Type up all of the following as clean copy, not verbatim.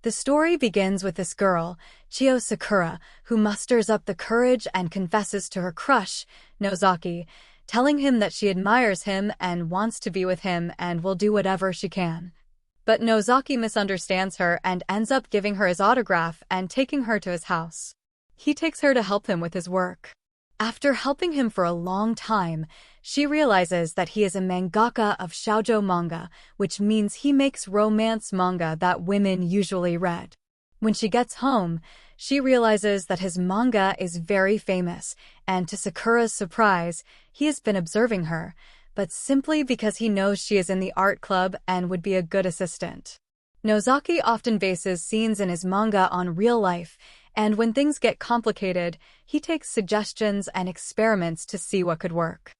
The story begins with this girl, Chio Sakura, who musters up the courage and confesses to her crush, Nozaki, telling him that she admires him and wants to be with him and will do whatever she can. But Nozaki misunderstands her and ends up giving her his autograph and taking her to his house. He takes her to help him with his work. After helping him for a long time, she realizes that he is a mangaka of shoujo manga, which means he makes romance manga that women usually read. When she gets home, she realizes that his manga is very famous, and to Sakura's surprise, he has been observing her, but simply because he knows she is in the art club and would be a good assistant. Nozaki often bases scenes in his manga on real life, and when things get complicated, he takes suggestions and experiments to see what could work.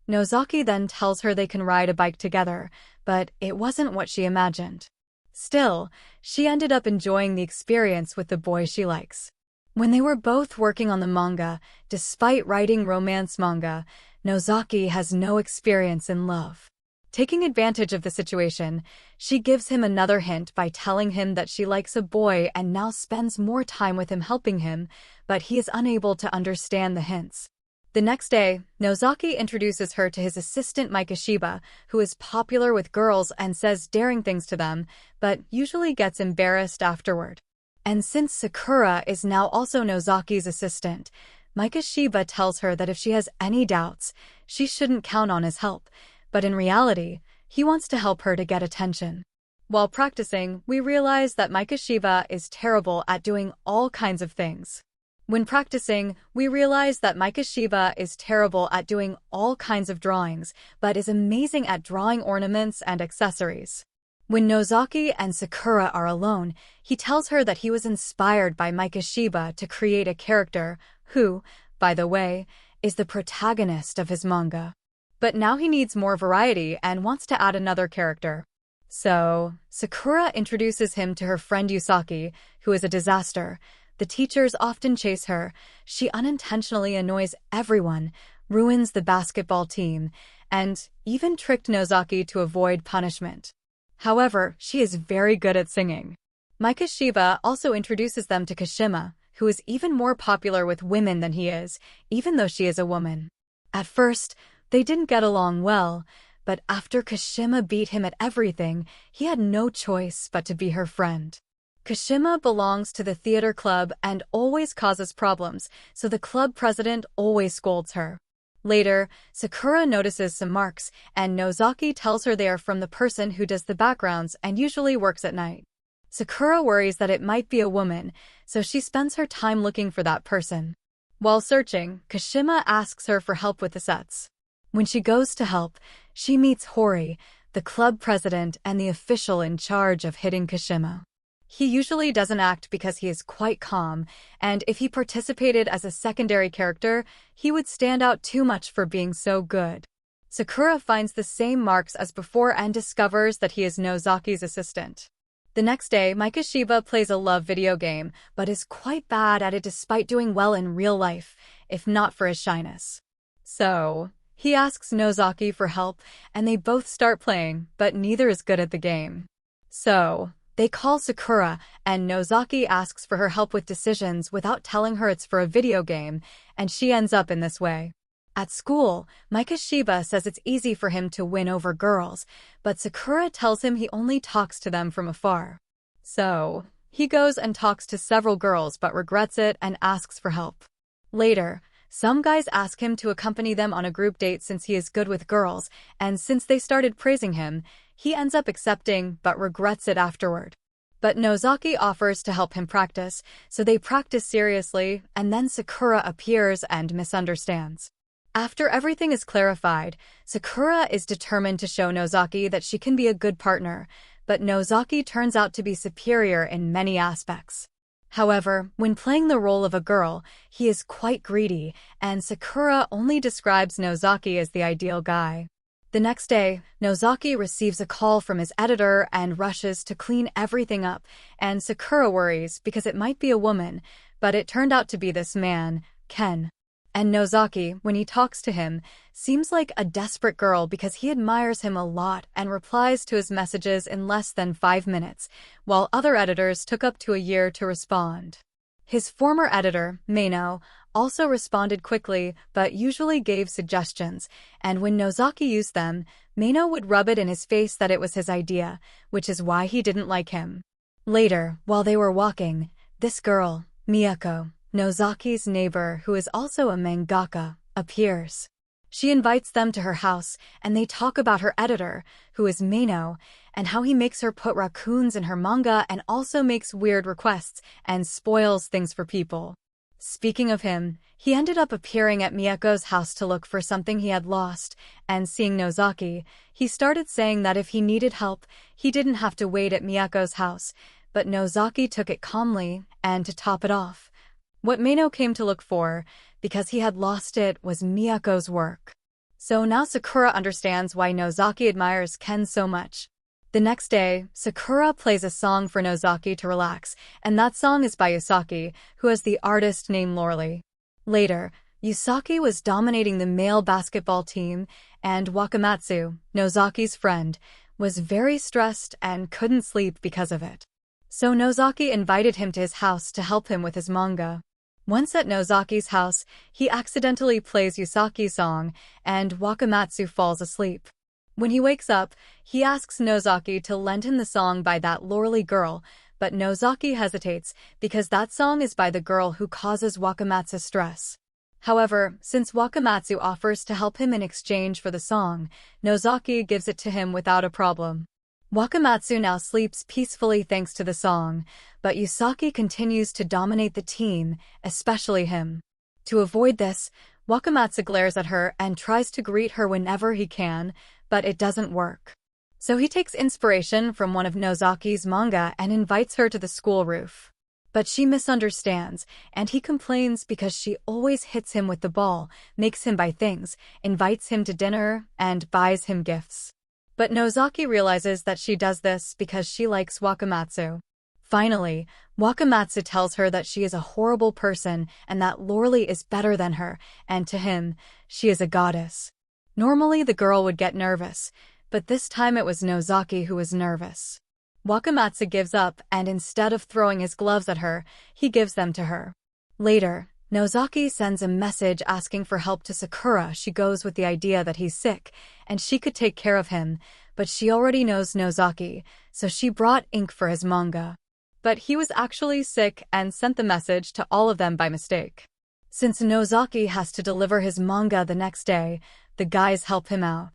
Nozaki then tells her they can ride a bike together, but it wasn't what she imagined. Still, she ended up enjoying the experience with the boy she likes. When they were both working on the manga, despite writing romance manga, Nozaki has no experience in love. Taking advantage of the situation, she gives him another hint by telling him that she likes a boy and now spends more time with him helping him, but he is unable to understand the hints. The next day, Nozaki introduces her to his assistant Mikashiba, who is popular with girls and says daring things to them, but usually gets embarrassed afterward. And since Sakura is now also Nozaki's assistant, Mikashiba tells her that if she has any doubts, she shouldn't count on his help, but in reality, he wants to help her to get attention. While practicing, we realize that Mikashiba is terrible at doing all kinds of things. When practicing, we realize that Mikashiba is terrible at doing all kinds of drawings, but is amazing at drawing ornaments and accessories. When Nozaki and Sakura are alone, he tells her that he was inspired by Mikashiba to create a character who, by the way, is the protagonist of his manga. But now he needs more variety and wants to add another character. So, Sakura introduces him to her friend Yusaki, who is a disaster. The teachers often chase her, she unintentionally annoys everyone, ruins the basketball team, and even tricked Nozaki to avoid punishment. However, she is very good at singing. Mikashiba also introduces them to Kashima, who is even more popular with women than he is, even though she is a woman. At first, they didn't get along well, but after Kashima beat him at everything, he had no choice but to be her friend. Kashima belongs to the theater club and always causes problems, so the club president always scolds her. Later, Sakura notices some marks, and Nozaki tells her they are from the person who does the backgrounds and usually works at night. Sakura worries that it might be a woman, so she spends her time looking for that person. While searching, Kashima asks her for help with the sets. When she goes to help, she meets Hori, the club president and the official in charge of hitting Kashima. He usually doesn't act because he is quite calm, and if he participated as a secondary character, he would stand out too much for being so good. Sakura finds the same marks as before and discovers that he is Nozaki's assistant. The next day, Mikashiba plays a love video game, but is quite bad at it despite doing well in real life, if not for his shyness. So, he asks Nozaki for help, and they both start playing, but neither is good at the game. So, they call Sakura, and Nozaki asks for her help with decisions without telling her it's for a video game, and she ends up in this way. At school, Mikashiba says it's easy for him to win over girls, but Sakura tells him he only talks to them from afar. So, he goes and talks to several girls but regrets it and asks for help. Later, some guys ask him to accompany them on a group date since he is good with girls, and since they started praising him, he ends up accepting but regrets it afterward. But Nozaki offers to help him practice, so they practice seriously, and then Sakura appears and misunderstands. After everything is clarified, Sakura is determined to show Nozaki that she can be a good partner, but Nozaki turns out to be superior in many aspects. However, when playing the role of a girl, he is quite greedy, and Sakura only describes Nozaki as the ideal guy. The next day, Nozaki receives a call from his editor and rushes to clean everything up, and Sakura worries because it might be a woman, but it turned out to be this man, Ken. And Nozaki, when he talks to him, seems like a desperate girl because he admires him a lot and replies to his messages in less than 5 minutes, while other editors took up to a year to respond. His former editor, Meino, also responded quickly but usually gave suggestions, and when Nozaki used them, Meino would rub it in his face that it was his idea, which is why he didn't like him. Later, while they were walking, this girl, Miyako, Nozaki's neighbor who is also a mangaka, appears. She invites them to her house, and they talk about her editor, who is Meino, and how he makes her put raccoons in her manga and also makes weird requests and spoils things for people. Speaking of him, he ended up appearing at Miyako's house to look for something he had lost, and seeing Nozaki, he started saying that if he needed help, he didn't have to wait at Miyako's house, but Nozaki took it calmly, and to top it off, what Meino came to look for, because he had lost it, was Miyako's work. So now Sakura understands why Nozaki admires Ken so much. The next day, Sakura plays a song for Nozaki to relax, and that song is by Yusaki, who has the artist named Lorley. Later, Yusaki was dominating the male basketball team, and Wakamatsu, Nozaki's friend, was very stressed and couldn't sleep because of it. So Nozaki invited him to his house to help him with his manga. Once at Nozaki's house, he accidentally plays Yusaki's song, and Wakamatsu falls asleep. When he wakes up, he asks Nozaki to lend him the song by that Lorley girl, but Nozaki hesitates because that song is by the girl who causes Wakamatsu stress. However, since Wakamatsu offers to help him in exchange for the song, Nozaki gives it to him without a problem. Wakamatsu now sleeps peacefully thanks to the song, but Yusaki continues to dominate the team, especially him. To avoid this, Wakamatsu glares at her and tries to greet her whenever he can, but it doesn't work. So he takes inspiration from one of Nozaki's manga and invites her to the school roof. But she misunderstands, and he complains because she always hits him with the ball, makes him buy things, invites him to dinner, and buys him gifts. But Nozaki realizes that she does this because she likes Wakamatsu. Finally, Wakamatsu tells her that she is a horrible person and that Lorley is better than her, and to him, she is a goddess. Normally the girl would get nervous, but this time it was Nozaki who was nervous. Wakamatsu gives up, and instead of throwing his gloves at her, he gives them to her. Later, Nozaki sends a message asking for help to Sakura. She goes with the idea that he's sick, and she could take care of him, but she already knows Nozaki, so she brought ink for his manga. But he was actually sick and sent the message to all of them by mistake. Since Nozaki has to deliver his manga the next day, the guys help him out.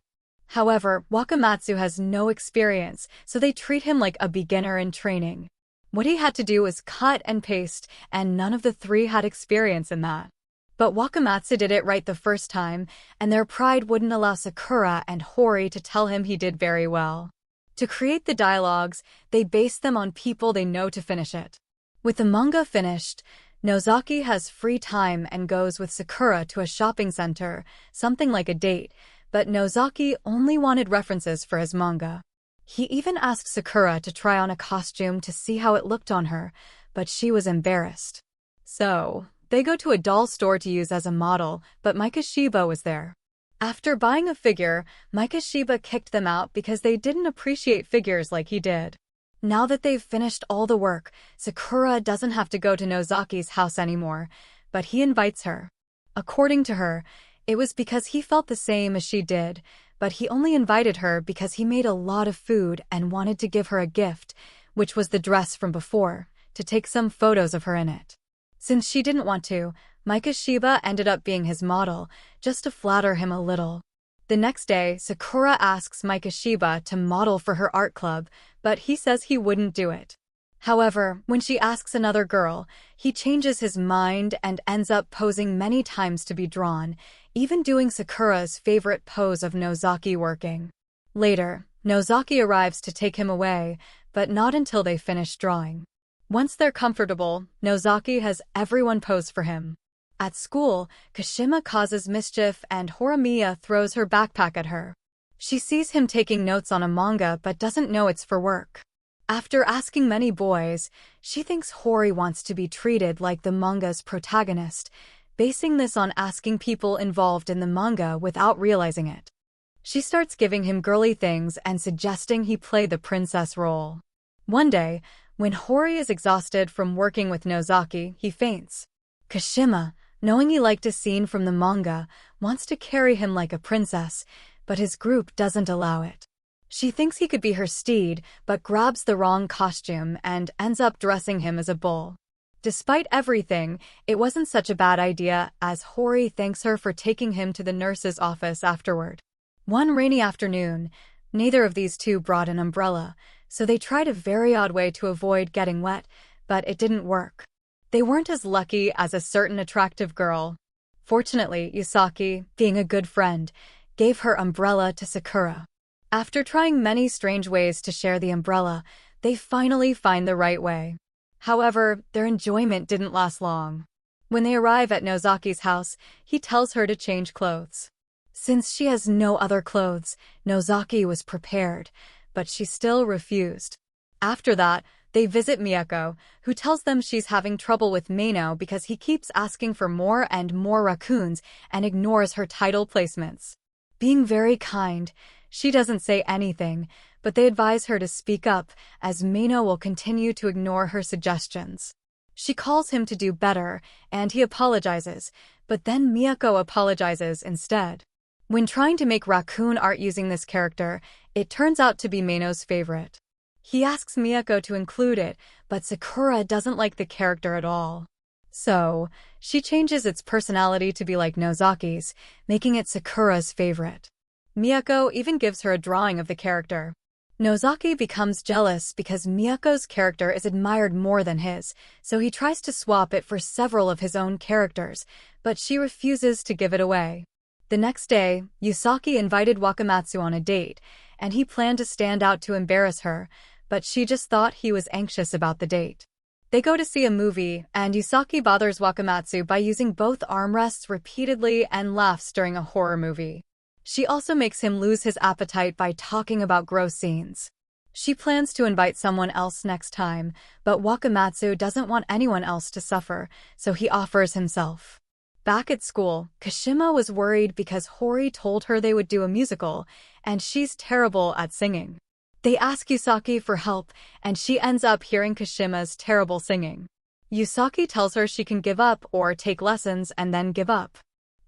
However, Wakamatsu has no experience, so they treat him like a beginner in training. What he had to do was cut and paste, and none of the three had experience in that. But Wakamatsu did it right the first time, and their pride wouldn't allow Sakura and Hori to tell him he did very well. To create the dialogues, they based them on people they know to finish it. With the manga finished, Nozaki has free time and goes with Sakura to a shopping center, something like a date, but Nozaki only wanted references for his manga. He even asked Sakura to try on a costume to see how it looked on her, but she was embarrassed. So, they go to a doll store to use as a model, but Mikashiba was there. After buying a figure, Mikashiba kicked them out because they didn't appreciate figures like he did. Now that they've finished all the work, Sakura doesn't have to go to Nozaki's house anymore, but he invites her. According to her, it was because he felt the same as she did, but he only invited her because he made a lot of food and wanted to give her a gift, which was the dress from before, to take some photos of her in it. Since she didn't want to, Mikashiba ended up being his model, just to flatter him a little. The next day, Sakura asks Mikashiba to model for her art club, but he says he wouldn't do it. However, when she asks another girl, he changes his mind and ends up posing many times to be drawn, even doing Sakura's favorite pose of Nozaki working. Later, Nozaki arrives to take him away, but not until they finish drawing. Once they're comfortable, Nozaki has everyone pose for him. At school, Kashima causes mischief and Horimiya throws her backpack at her. She sees him taking notes on a manga but doesn't know it's for work. After asking many boys, she thinks Hori wants to be treated like the manga's protagonist, basing this on asking people involved in the manga without realizing it. She starts giving him girly things and suggesting he play the princess role. One day, when Hori is exhausted from working with Nozaki, he faints. Kashima, knowing he liked a scene from the manga, wants to carry him like a princess, but his group doesn't allow it. She thinks he could be her steed, but grabs the wrong costume and ends up dressing him as a bull. Despite everything, it wasn't such a bad idea, as Hori thanks her for taking him to the nurse's office afterward. One rainy afternoon, neither of these two brought an umbrella, so they tried a very odd way to avoid getting wet, but it didn't work. They weren't as lucky as a certain attractive girl. Fortunately, Yusaki, being a good friend, gave her umbrella to Sakura. After trying many strange ways to share the umbrella, they finally find the right way. However, their enjoyment didn't last long. When they arrive at Nozaki's house, he tells her to change clothes. Since she has no other clothes, Nozaki was prepared, but she still refused. After that, they visit Miyako, who tells them she's having trouble with Meino because he keeps asking for more and more raccoons and ignores her title placements. Being very kind, she doesn't say anything, but they advise her to speak up, as Meino will continue to ignore her suggestions. She calls him to do better, and he apologizes, but then Miyako apologizes instead. When trying to make raccoon art using this character, it turns out to be Meino's favorite. He asks Miyako to include it, but Sakura doesn't like the character at all. So, she changes its personality to be like Nozaki's, making it Sakura's favorite. Miyako even gives her a drawing of the character. Nozaki becomes jealous because Miyako's character is admired more than his, so he tries to swap it for several of his own characters, but she refuses to give it away. The next day, Yusaki invited Wakamatsu on a date, and he planned to stand out to embarrass her, but she just thought he was anxious about the date. They go to see a movie, and Yusaki bothers Wakamatsu by using both armrests repeatedly and laughs during a horror movie. She also makes him lose his appetite by talking about gross scenes. She plans to invite someone else next time, but Wakamatsu doesn't want anyone else to suffer, so he offers himself. Back at school, Kashima was worried because Hori told her they would do a musical, and she's terrible at singing. They ask Yusaki for help, and she ends up hearing Kashima's terrible singing. Yusaki tells her she can give up or take lessons and then give up.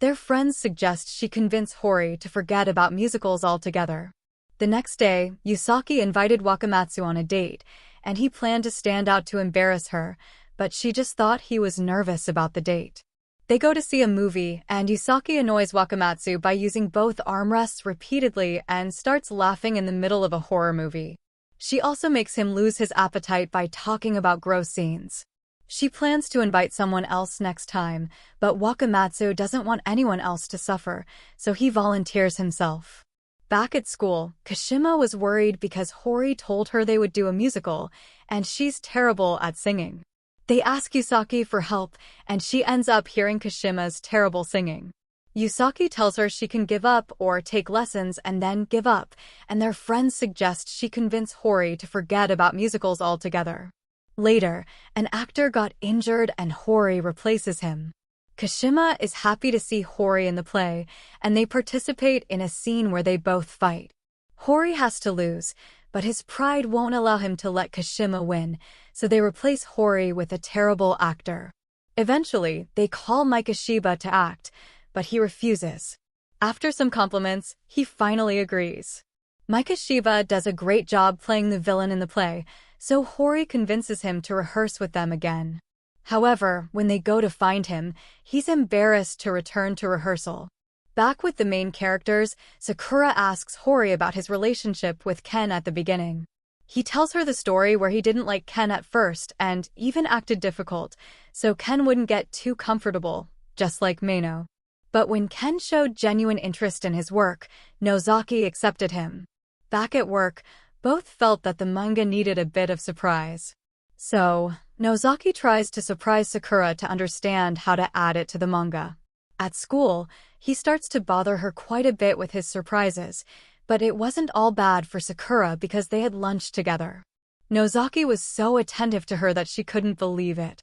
Their friends suggest she convince Hori to forget about musicals altogether. The next day, Yusaki invited Wakamatsu on a date, and he planned to stand out to embarrass her, but she just thought he was nervous about the date. They go to see a movie, and Yusaki annoys Wakamatsu by using both armrests repeatedly and starts laughing in the middle of a horror movie. She also makes him lose his appetite by talking about gross scenes. She plans to invite someone else next time, but Wakamatsu doesn't want anyone else to suffer, so he volunteers himself. Back at school, Kashima was worried because Hori told her they would do a musical, and she's terrible at singing. They ask Yusaki for help, and she ends up hearing Kashima's terrible singing. Yusaki tells her she can give up or take lessons and then give up, and their friends suggest she convince Hori to forget about musicals altogether. Later, an actor got injured and Hori replaces him. Kashima is happy to see Hori in the play, and they participate in a scene where they both fight. Hori has to lose, but his pride won't allow him to let Kashima win, so they replace Hori with a terrible actor. Eventually, they call Mikashiba to act, but he refuses. After some compliments, he finally agrees. Mikashiba does a great job playing the villain in the play, so Hori convinces him to rehearse with them again. However, when they go to find him, he's embarrassed to return to rehearsal. Back with the main characters, Sakura asks Hori about his relationship with Ken at the beginning. He tells her the story where he didn't like Ken at first and even acted difficult, so Ken wouldn't get too comfortable, just like Meino. But when Ken showed genuine interest in his work, Nozaki accepted him. Back at work, both felt that the manga needed a bit of surprise. So, Nozaki tries to surprise Sakura to understand how to add it to the manga. At school, he starts to bother her quite a bit with his surprises, but it wasn't all bad for Sakura because they had lunch together. Nozaki was so attentive to her that she couldn't believe it.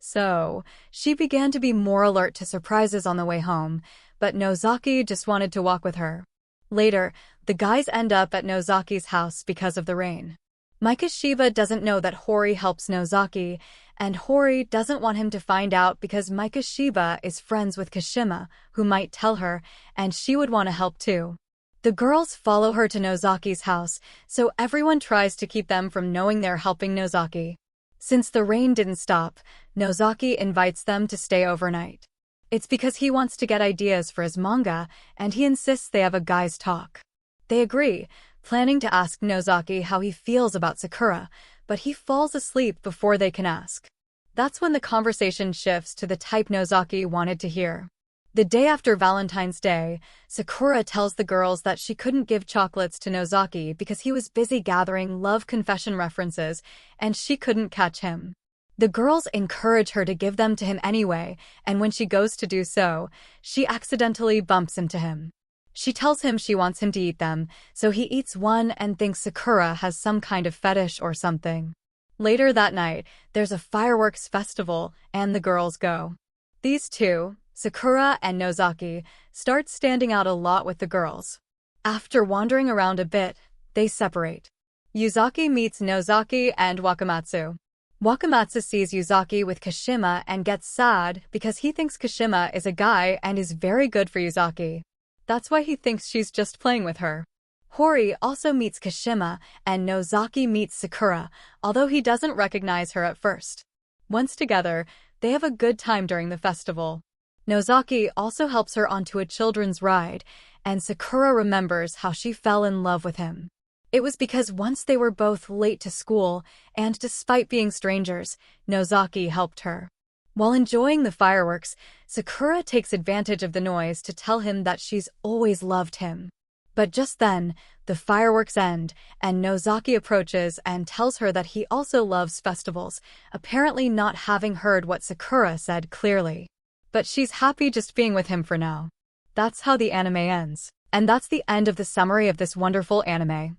So, she began to be more alert to surprises on the way home, but Nozaki just wanted to walk with her. Later, the guys end up at Nozaki's house because of the rain. Mikashiba doesn't know that Hori helps Nozaki, and Hori doesn't want him to find out because Mikashiba is friends with Kashima, who might tell her, and she would want to help too. The girls follow her to Nozaki's house, so everyone tries to keep them from knowing they're helping Nozaki. Since the rain didn't stop, Nozaki invites them to stay overnight. It's because he wants to get ideas for his manga, and he insists they have a guys' talk. They agree, planning to ask Nozaki how he feels about Sakura, but he falls asleep before they can ask. That's when the conversation shifts to the type Nozaki wanted to hear. The day after Valentine's Day, Sakura tells the girls that she couldn't give chocolates to Nozaki because he was busy gathering love confession references, and she couldn't catch him. The girls encourage her to give them to him anyway, and when she goes to do so, she accidentally bumps into him. She tells him she wants him to eat them, so he eats one and thinks Sakura has some kind of fetish or something. Later that night, there's a fireworks festival, and the girls go. These two, Sakura and Nozaki, start standing out a lot with the girls. After wandering around a bit, they separate. Yuzaki meets Nozaki and Wakamatsu. Wakamatsu sees Yuzaki with Kashima and gets sad because he thinks Kashima is a guy and is very good for Yuzaki. That's why he thinks she's just playing with her. Hori also meets Kashima, and Nozaki meets Sakura, although he doesn't recognize her at first. Once together, they have a good time during the festival. Nozaki also helps her onto a children's ride, and Sakura remembers how she fell in love with him. It was because once they were both late to school, and despite being strangers, Nozaki helped her. While enjoying the fireworks, Sakura takes advantage of the noise to tell him that she's always loved him. But just then, the fireworks end, and Nozaki approaches and tells her that he also loves festivals, apparently not having heard what Sakura said clearly. But she's happy just being with him for now. That's how the anime ends. And that's the end of the summary of this wonderful anime.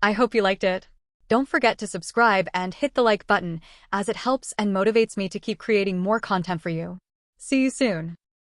I hope you liked it. Don't forget to subscribe and hit the like button, as it helps and motivates me to keep creating more content for you. See you soon.